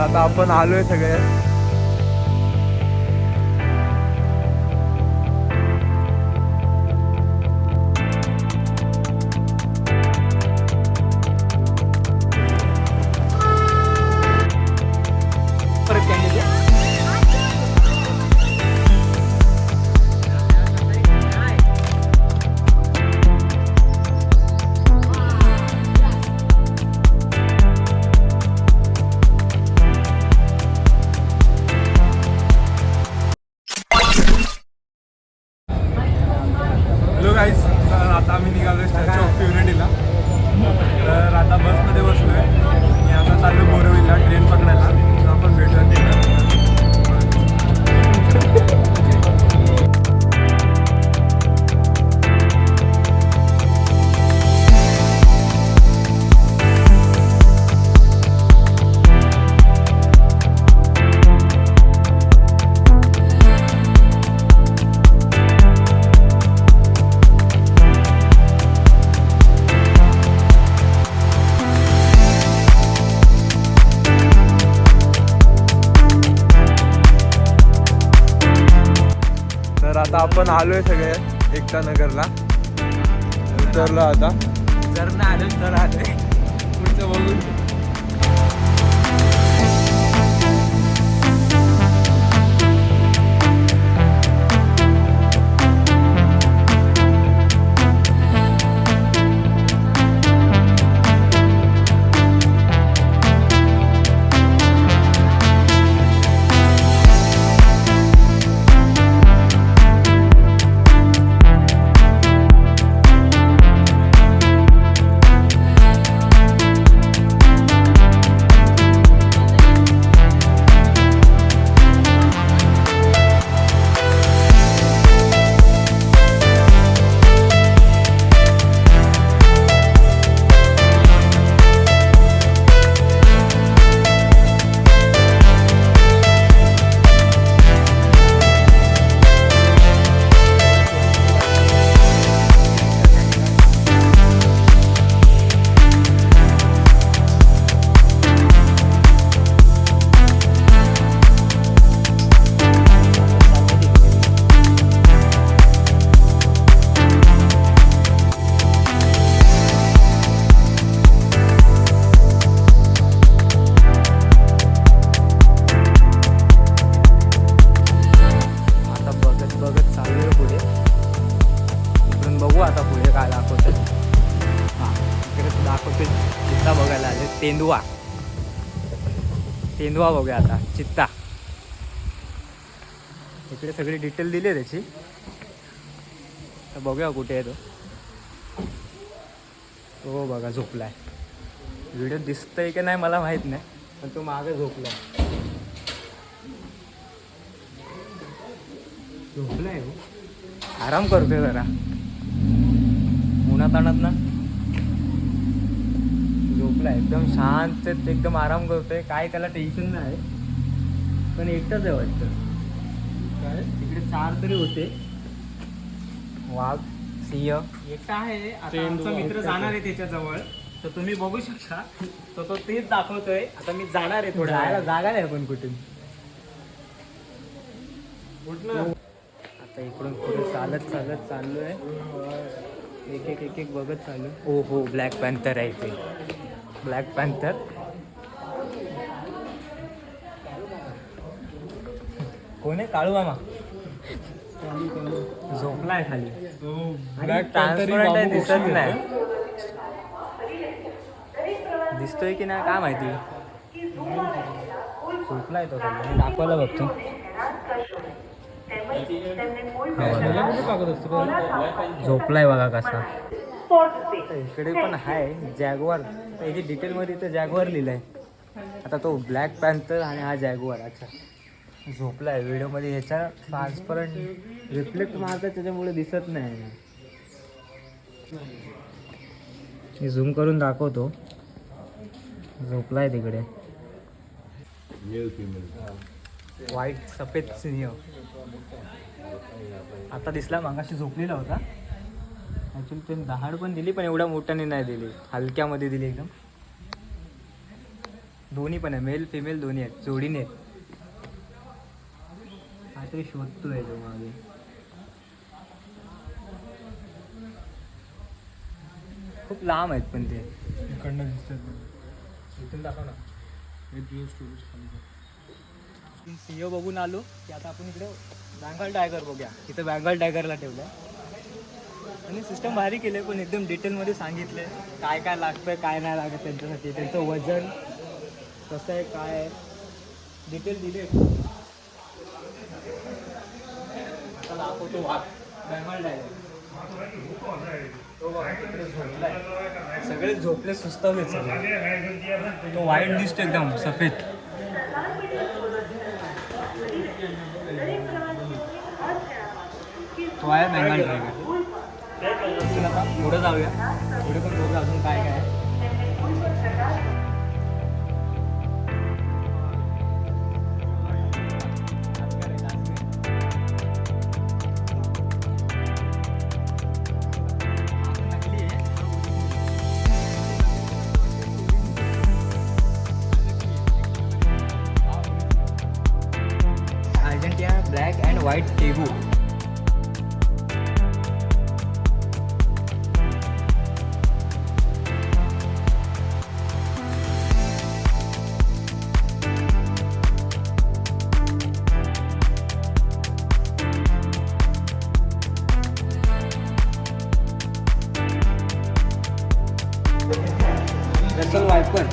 आता आपण आलोय सगळे. हॅलो गाईस, तर आता आम्ही निघालो स्टॅच्यू ऑफ युनिटीला. तर आता बसमध्ये बसलो आहे आणि आता चाललो बोरवलीला ट्रेन पकडायला. तर आपण भेटूया तिथं. तर आता आपण आलोय सगळे एकता नगरला. उतरलो आता. जर नाही आलो तर आलोय, पुढचं बघून. आता पुढे काय दाखवते. हां, इकडे तू दाखवते चित्ता बघायला आले. तेंदुआ बघूया आता. चित्ता इकडे सगळी डिटेल दिली आहे त्याची. तर बघूया कुठे आहे तो बघा झोपलाय. व्हिडिओ दिसतंय की नाही मला माहीत नाही, पण तो मागे झोपलाय हो. आराम करतोय जरा उन्हाताणात ना. झोपलाय एकदम शांत, एकदम आराम करतोय. काय त्याला टेन्शन नाही, पण एकटाच आहे वाटतं. काय तिकडे 4 तरी होते वाघ, सिंह. एकटा आहे. आता आमचा मित्र जाणार आहे त्याच्याजवळ, तर तुम्ही बघू शकता. तो तेच दाखवतोय. आता मी जाणार आहे. थोडं जागा नाही पण कुठून. आता इकडून पुढे चालत चाललोय. एक एक बघत चालू. हो, ब्लॅक पॅन्थर आहे ते. ब्लॅक पॅन्थर कोण आहे? काळू मामा झोपलाय खाली. ब्लॅक ट्रान्सपरंट आहे, दिसत नाही. दिसतोय की नाही काय माहिती. झोपलाय तो खाली. दाखवायला बघतो. झोपलाय बघा कसा. इकडे पण आहे जॅगवार. याची डिटेलमध्ये तर जॅगवार लिहिलंय. आता तो ब्लॅक पॅन्थर आणि हा जॅगवार. अच्छा, झोपलाय. व्हिडिओमध्ये ह्याच्या ट्रान्सपरंट रिफ्लेक्ट मारतात त्याच्यामुळे दिसत नाही. मी झूम करून दाखवतो. झोपलाय तिकडे. व्हाईट सफेद सिंह आता दिसला. मागाशी झोपलेला होता. ॲक्च्युली त्यांनी दहाड पण दिली, पण एवढ्या मोठ्याने नाही दिली, हलक्यामध्ये दिली एकदम. दोन्ही पण आहे, मेल फिमेल दोन्ही आहेत, जोडीने आहेत. काहीतरी शोधतोय तो मागे. खूप लांब आहेत पण ते इकडनं दिसतात. इथून दाखव ना. स्टोरेज खाली सीओ बघून आलो की आता आपण इकडे बँगॉल टायगर बघूया. इथं बँगॉल टायगरला ठेवलं आहे आणि सिस्टम भारी केले, पण एकदम डिटेलमध्ये सांगितले काय काय लागतं काय नाही लागत त्यांच्यासाठी, त्यांचं वजन कसं आहे काय आहे डिटेल दिले. आता दाखवतो वाघ बँगॉल टायगर. तो बघा तिकडे झोपलाय, सगळे झोपले सुस्तावले सगळे. तो वाईट दिसतो एकदम सफेद. तो आहे बँगॉल टायगर. आता पुढे जाऊया, पुढे पण बघूया अजून काय काय आहे. Argentina black and white taboo. Russell viper.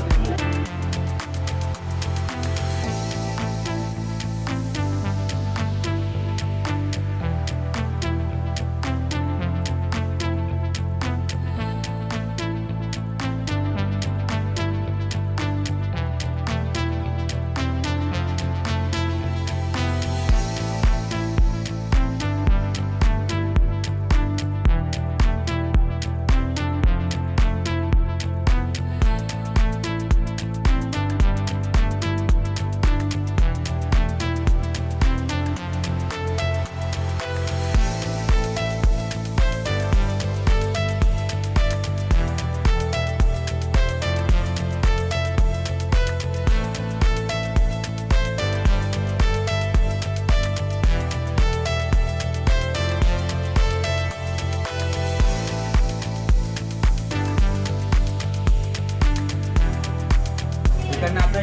इकडनं आपला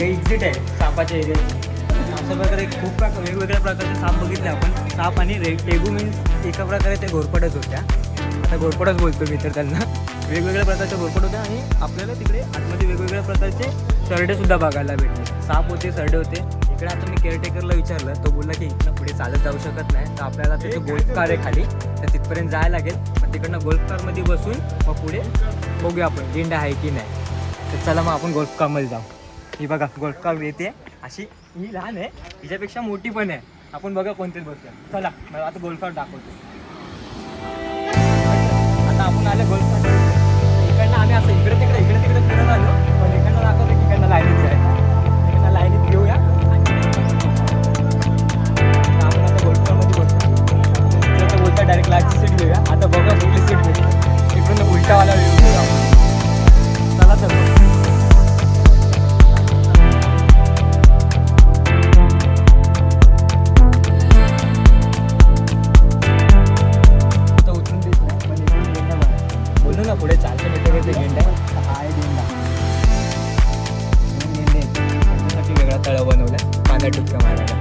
एक्झिट आहे सापाच्या एरियाची. अशा प्रकारे खूप वेगवेगळ्या प्रकारचे साप बघितले आपण. साप आणि टेगू मीन्स एका प्रकारे ते घोरपडच होत्या. आता घोरपडच बोलतो मी तर त्यांना. वेगवेगळ्या प्रकारच्या घोरपड होत्या आणि आपल्याला तिकडे आतमध्ये वेगवेगळ्या प्रकारचे सरडेसुद्धा बघायला भेटले. साप होते, सरडे होते. इकडे आता मी केअरटेकरला विचारलं, तो बोलला की इथनं पुढे चालत जाऊ शकत नाही, तर आपल्याला तिथे गोल्फ कार आहे खाली, तर तिथपर्यंत जायला लागेल. मग तिकडनं गोल्फ कारमध्ये बसून मग पुढे बघूया आपण गेंडा आहे की नाही. तर चला मग आपण गोल्फ कारमध्ये जाऊ. ही बघा गोल्फ कार येते अशी. ही लहान आहे, हिच्यापेक्षा मोठी पण आहे. आपण बघा कोणतीच बसूया. चला मला आता गोल्फ कार दाखवतो. आता आपण आले गोल्फ कार. इकडनं आम्ही असं इकडे तिकडे फिरत आलो, पण इकडनं दाखवतो की इकडनं लाईनीत जायचं. इकडनं लाईनीत घेऊया आणि आपण आता गोल्फ कारमध्ये बसतो. बोलता डायरेक्ट लास्टची सीट घेऊया. आता बघा कुठली सीट घेऊ. इकडून उलटावाला व्ह्यू घेऊया. चला तर पुढे 400 मीटरवरती गेंडा आहे. हा आहे गेंडा. दोन गेंडे आहेत, त्यांच्यासाठी वेगळा तळा बनवला आहे पाण्यात डुबक्या मारायला.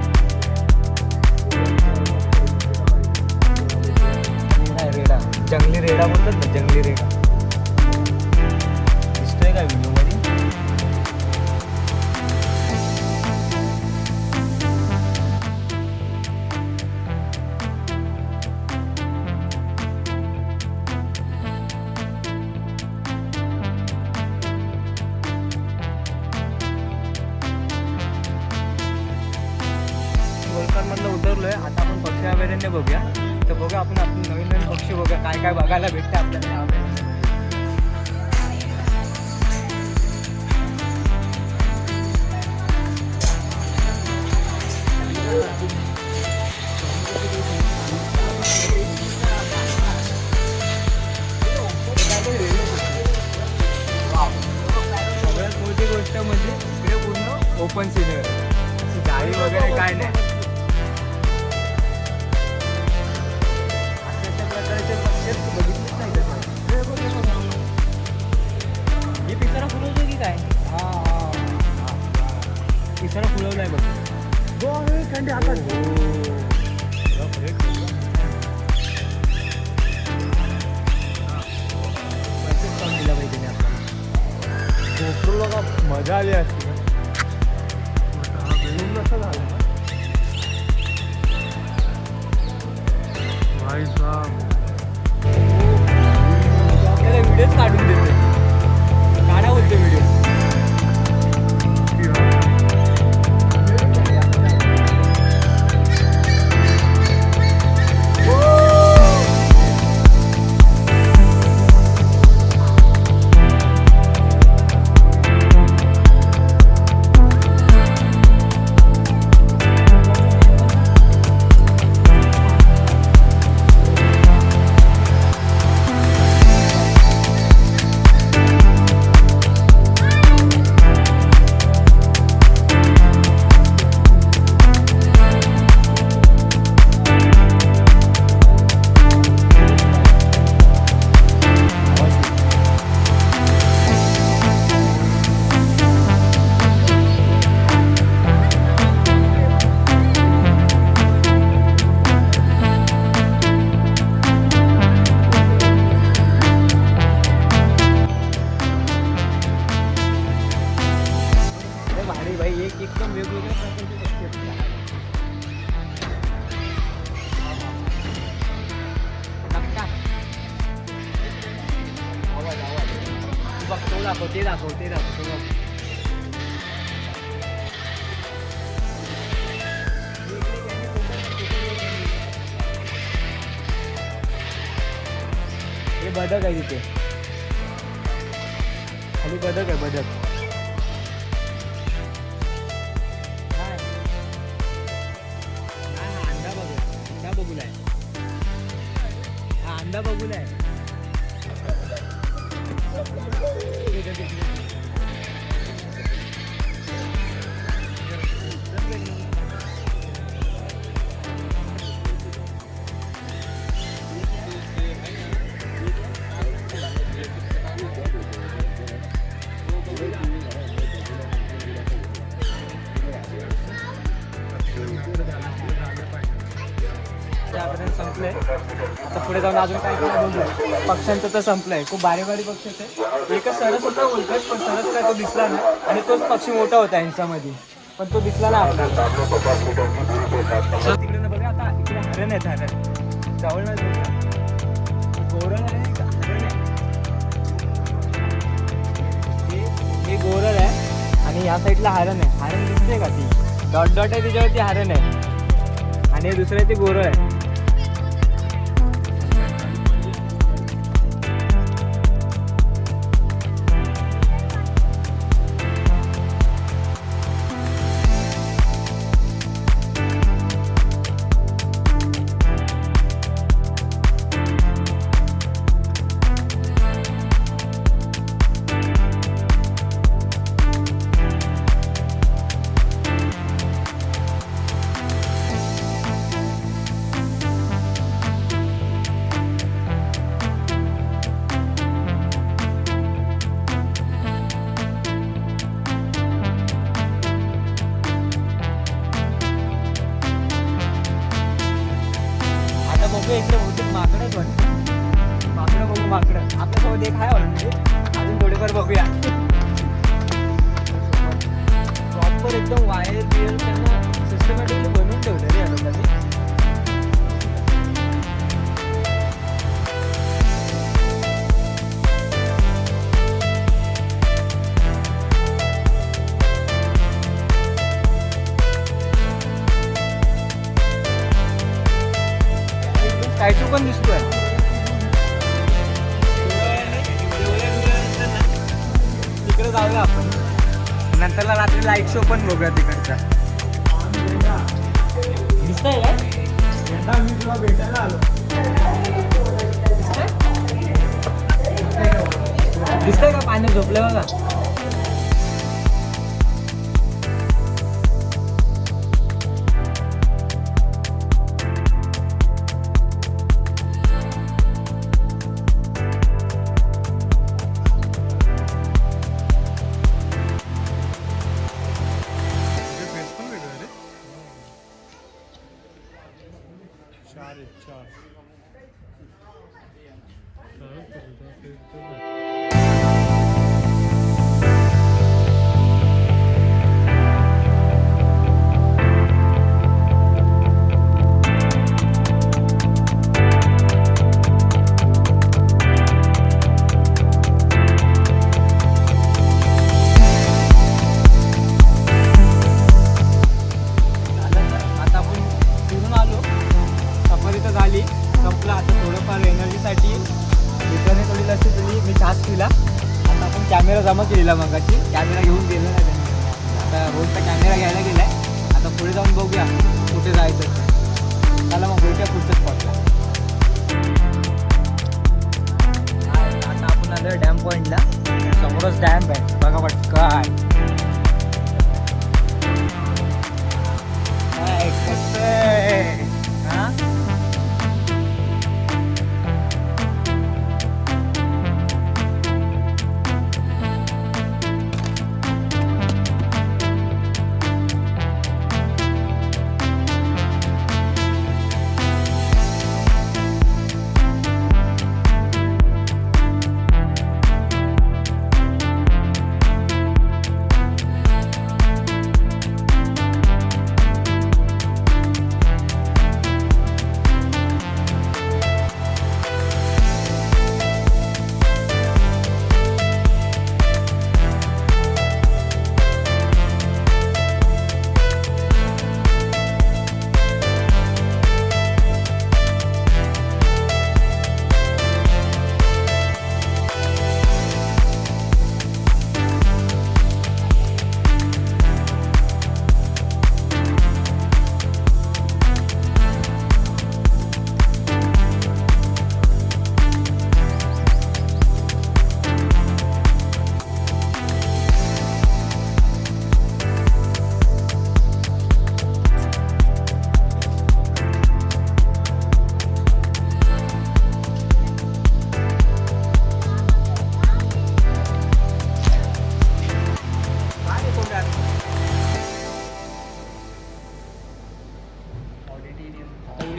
रेडा, जंगली रेडा बोलतात ना, जंगली रेडा. दिसतोय का व्हिडिओमध्ये? गोल्फकारमधलं उतरलोय. आता आपण पक्षी अभयारण्य बघूया. तर बघूया आपण नवीन नवीन पक्षी बघूया काय काय बघायला भेटतं आपल्याला या अभयारण्यात. सगळ्यात मोठी गोष्ट म्हणजे म्हणजे इकडे पूर्ण ओपन सिनेरी, अशी जाळी वगैरे काय नाही. अशा प्रकारचे पक्षी बघितलेच नाही त्याच्यात. हे पिसारा फुलवतो की काय? पिसारा फुलवलाय बघ. थंडी हातात दिला पाहिजे आपल्याला. गोप्रोला मजा आली असती ना. हा बेलून कसं झालं ना भाई साहब. आपल्याला व्हिडिओच काढून देते. काढा बोलते व्हिडिओ. एकदम वेगवेगळ्या प्रकारचे पक्षी आहेत. नक्का आवाज आवाज तू बघ, तो दाखव, ते दाखव, ते दाखव, तो बघ. हे बदक आहे तिथे खाली, बदक आहे बदक. बघूला आहे हा, अंडा बघूला आहे. संपलंय आता, पुढे जाऊन अजून काय काय बघू. पक्ष्यांचं तर संपलंय. खूप बारीक बारीक पक्षी होते. एकच सरस होता बोलतात, पण सरस काय तो दिसला नाही. आणि तोच पक्षी मोठा होता यांच्यामध्ये, पण तो दिसला नाही आपल्याला. तिकडे बघा आता, इकडे हरण आहेत. हरण जवळ नाही बघा, गोरल आहे, हरण आहे. हे गोरल आहे आणि या साईडला हरण आहे. हरण दिसते का ती डॉट डॉट आहे त्याच्यावरती हरण आहे, आणि दुसरं ते गोरल आहे. इकडे बहुतेक माकडच वाटतं. माकडं बघू, माकडं आपल्यासोबत एक आहे ऑलरेडी. अजून थोडेफार बघूया. प्रॉपर एकदम वायर बियर त्यांना सिस्टमॅटिकली बनवून ठेवलं रे आता त्यांनी. स्टॅच्यू पण दिसतोय. तिकडे जाऊया आपण. नंतरला रात्री लाईट शो पण बघूया तिकडचा. दिसतंय काय? मी तुला भेटायला आलो. दिसतंय का पाण्यात झोपलं बघा.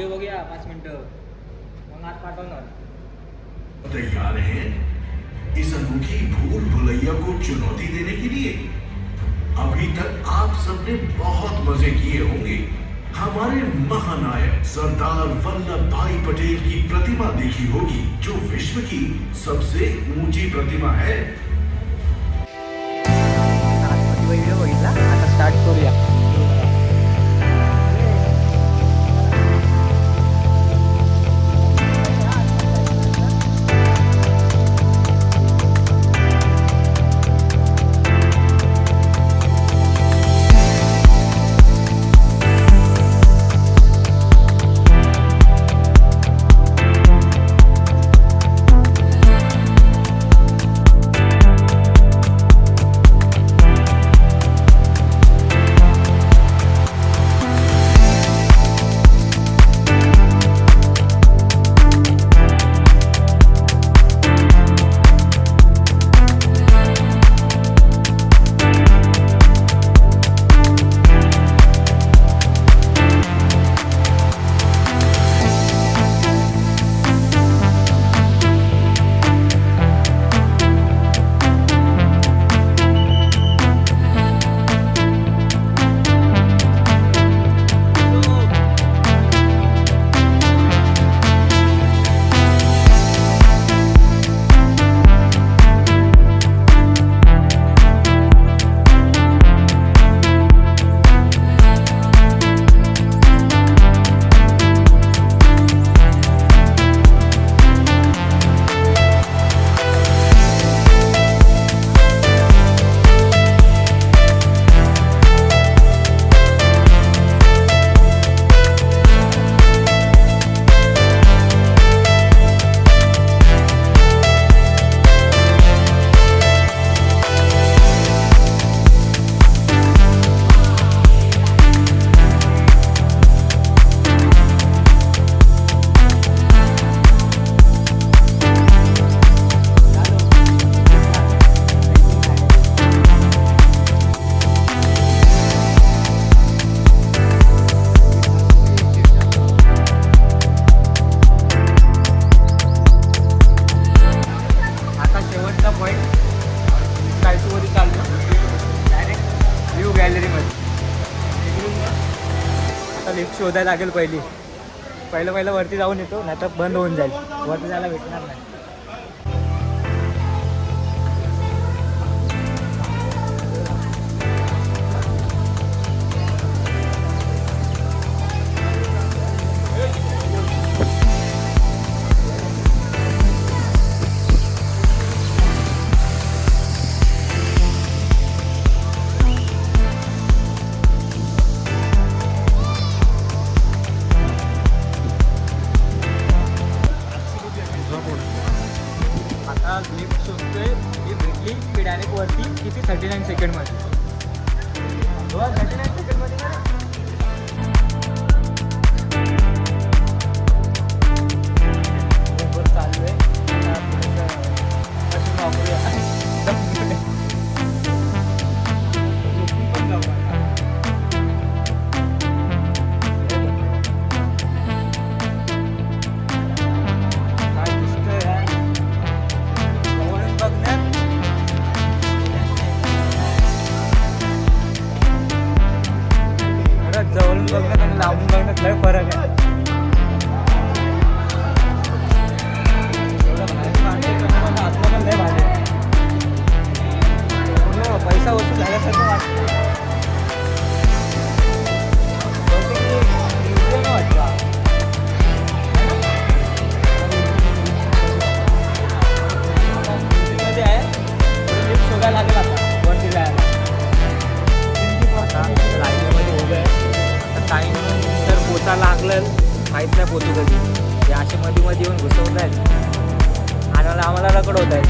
व्हिडिओ बघूया 5 मिनिटं मग आज पाठवणार. तैयार हैं इस अनोखी भूल भुलैया को चुनौती देने के लिए? अभी तक आप सबने बहुत मजे किए होंगे. हमारे महानायक सरदार वल्लभ भाई पटेल की प्रतिमा देखी होगी, जो विश्व की सबसे ऊंची प्रतिमा है. व्हिडिओ बघितला, आता स्टार्ट करूया. लिफ्ट शोधायला लागेल पहिलं वरती जाऊन येतो, नाही तर बंद होऊन जाईल, वरती जायला भेटणार नाही. लिफ्ट शोधतोय, ही भेटली की डायरेक्ट वरती किती 39 सेकंडमध्ये. 39 सेकंडमध्ये चालू आहे. जवळून बघण्यात आणि लांबून बघण्यात लय फरक आहे. आतमध्ये लय भारी आहे. पैसा वसूल झाल्यासारखं वाटतं. मध्ये आहे लिफ्ट शोधायला लागेल आता वरती जायला. लाईनमध्ये उभं आहे. टाईम तर पोचा लागलं, माहीत नाही पोचू कधी. हे असे मध्ये येऊन घुसवत आहेत आणि आम्हाला रखडवत आहेत.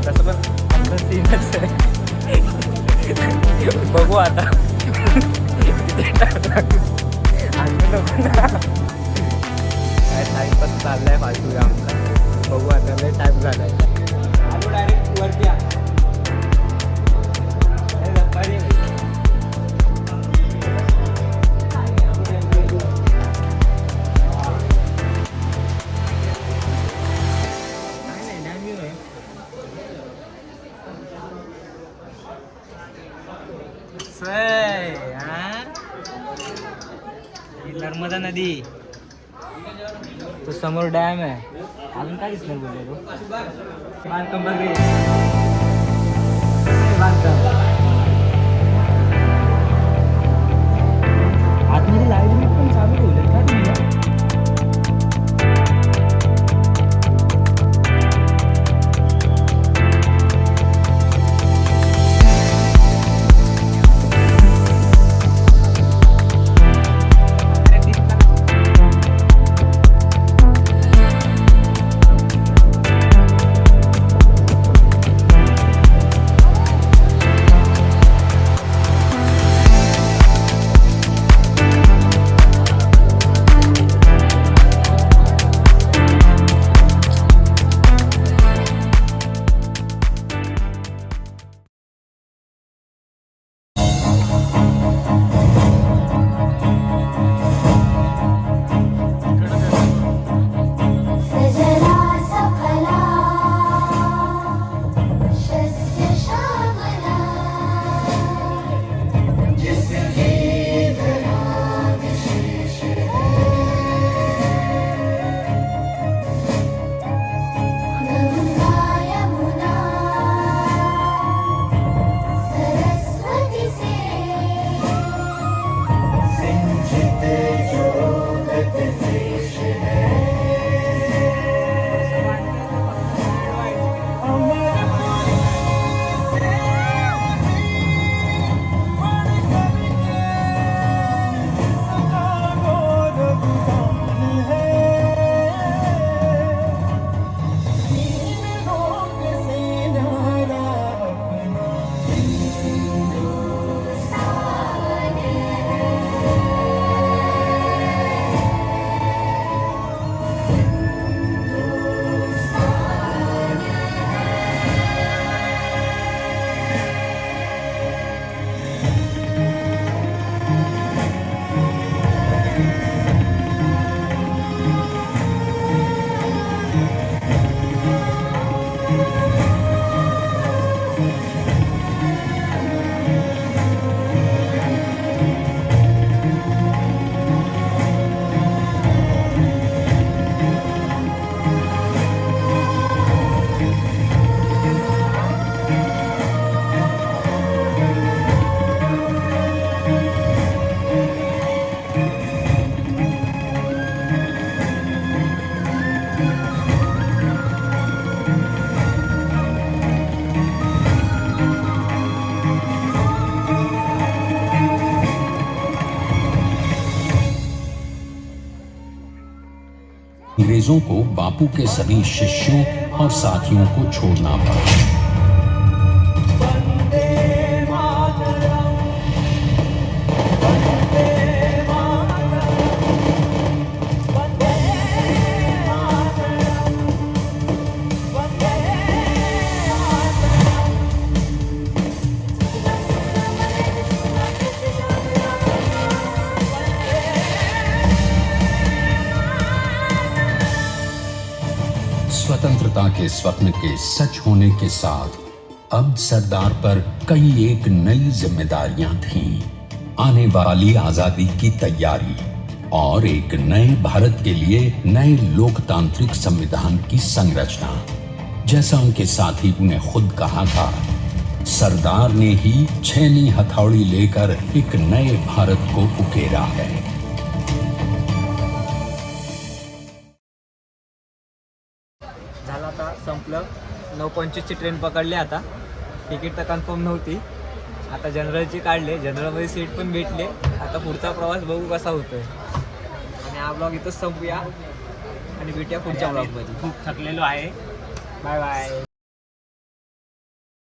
तसं पण आमचं सीनच आहे. बघू आता काय टाईमपास चालला आहे फालतू आमचा. बघू आता लय टाईम झाला आहे. आलो डायरेक्ट वरती या. कसं आहे हा? ही नर्मदा नदी, तो समोर डॅम आहे. अजून काय दिसणार बोलले तो बांधकाम बघ रे. बांधकाम आतमध्ये लाईट बीट पण चालू ठेवले का तुम्ही? अंग्रेजों को बापू के सभी शिष्यों और साथियों को छोड़ना पड़ा। स्वतंत्रता के स्वप्न के सच होने के साथ अब सरदार पर कई एक नई जिम्मेदारियां थीं। आने वाली आजादी की तैयारी और एक नए भारत के लिए नए लोकतांत्रिक संविधान की संरचना। जैसा उनके साथी ने खुद कहा था, सरदार ने ही छेनी हथौड़ी लेकर एक नए भारत को उकेरा है। झालं आता संपलं. 9:25 ची ट्रेन पकडली. आता तिकीट तर कन्फर्म नव्हती. आता जनरलची काढले. जनरलमध्ये सीट पण भेटले. आता पुढचा प्रवास बघू कसा होतोय. आणि हा ब्लॉग इथंच संपूया आणि भेटूया पुढच्या ब्लॉगमध्ये. खूप थकलेलो आहे. Bye bye.